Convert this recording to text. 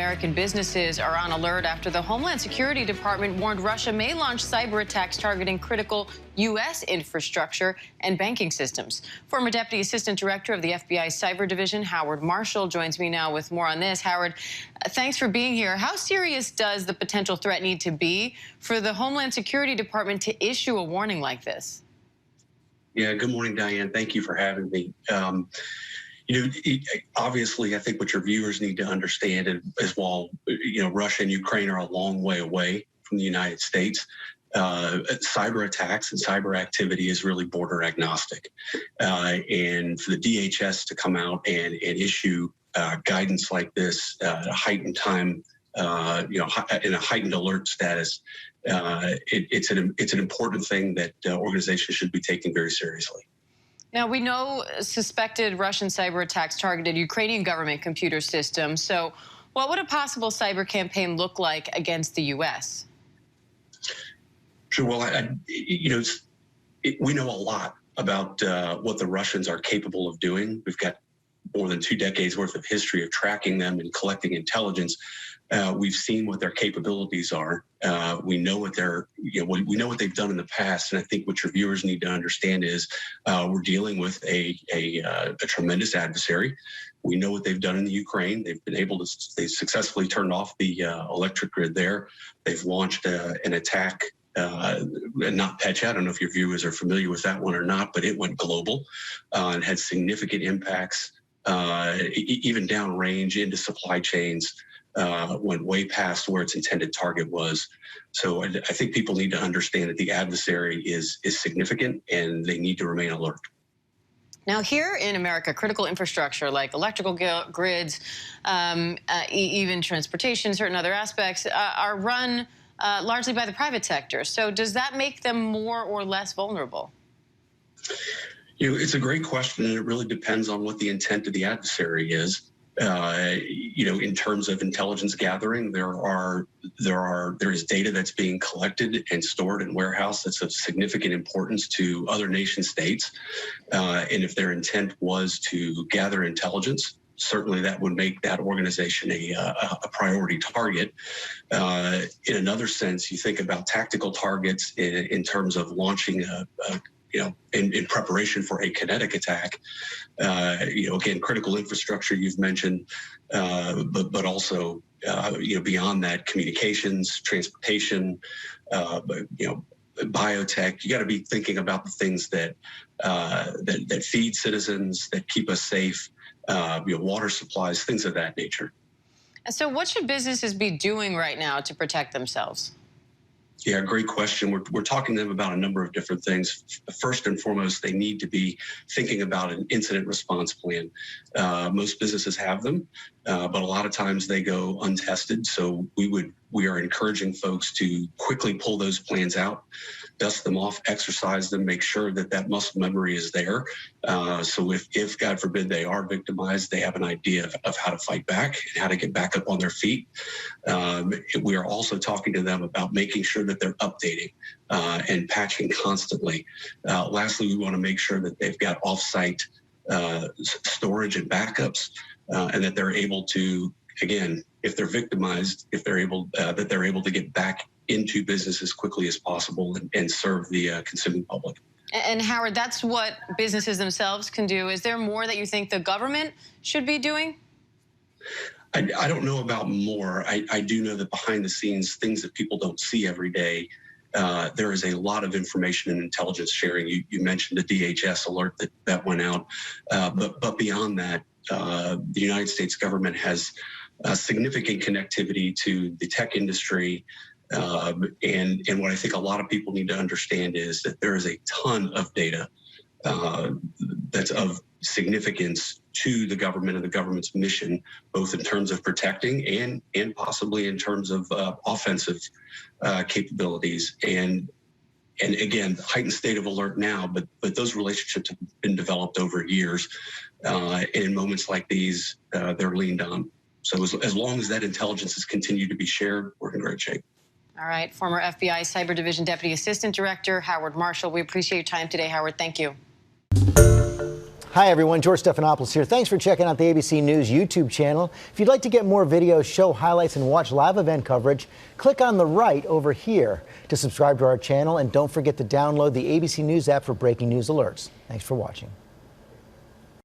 American businesses are on alert after the Homeland Security Department warned Russia may launch cyber attacks targeting critical U.S. infrastructure and banking systems. Former Deputy Assistant Director of the FBI Cyber Division, Howard Marshall, joins me now with more on this. Howard, thanks for being here. How serious does the potential threat need to be for the Homeland Security Department to issue a warning like this? Yeah, good morning, Diane. Thank you for having me. Obviously, I think what your viewers need to understand is while, Russia and Ukraine are a long way away from the United States, cyber attacks and cyber activity is really border agnostic. And for the DHS to come out and issue guidance like this at a heightened time, in a heightened alert status, it's an important thing that organizations should be taking very seriously. Now, we know suspected Russian cyber attacks targeted Ukrainian government computer systems. So what would a possible cyber campaign look like against the U.S.? Sure. Well, we know a lot about what the Russians are capable of doing. We've got more than 2 decades worth of history of tracking them and collecting intelligence. We've seen what their capabilities are. We know what we know what they've done in the past, and I think what your viewers need to understand is we're dealing with a tremendous adversary. We know what they've done in the Ukraine. They successfully turned off the electric grid there. They've launched an attack. Not Petya. I don't know if your viewers are familiar with that one or not, but it went global and had significant impacts, even downrange into supply chains. Went way past where its intended target was. So I think people need to understand that the adversary is significant and they need to remain alert. Now, here in America, critical infrastructure like electrical grids, even transportation, certain other aspects are run largely by the private sector. So does that make them more or less vulnerable? It's a great question, and it really depends on what the intent of the adversary is. In terms of intelligence gathering, there is data that's being collected and stored in warehouse that's of significant importance to other nation states. And if their intent was to gather intelligence, certainly that would make that organization a priority target. In another sense, you think about tactical targets in terms of launching in preparation for a kinetic attack. Again, critical infrastructure you've mentioned, but also, beyond that, communications, transportation, biotech. You got to be thinking about the things that feed citizens, that keep us safe, water supplies, things of that nature. And so what should businesses be doing right now to protect themselves? Yeah, great question. We're talking to them about a number of different things. First and foremost, they need to be thinking about an incident response plan. Most businesses have them, but a lot of times they go untested. So we are encouraging folks to quickly pull those plans out, dust them off, exercise them, make sure that muscle memory is there. So if God forbid they are victimized, they have an idea of how to fight back and how to get back up on their feet. We are also talking to them about making sure that they're updating and patching constantly. Lastly, we want to make sure that they've got off-site storage and backups, and that they're able to, again, if they're victimized, that they're able to get back into business as quickly as possible and serve the consuming public. And Howard, that's what businesses themselves can do. Is there more that you think the government should be doing? I don't know about more. I do know that behind the scenes, things that people don't see every day, there is a lot of information and intelligence sharing. You mentioned the DHS alert that went out, but beyond that, the United States government has significant connectivity to the tech industry. And what I think a lot of people need to understand is that there is a ton of data that's of significance to the government and the government's mission, both in terms of protecting and possibly in terms of offensive capabilities. And again, heightened state of alert now, but those relationships have been developed over years. And in moments like these, they're leaned on. So as long as that intelligence is continued to be shared, we're in great shape. All right, former FBI Cyber Division Deputy Assistant Director Howard Marshall. We appreciate your time today, Howard. Thank you. Hi, everyone. George Stephanopoulos here. Thanks for checking out the ABC News YouTube channel. If you'd like to get more videos, show highlights, and watch live event coverage, click on the right over here to subscribe to our channel. And don't forget to download the ABC News app for breaking news alerts. Thanks for watching.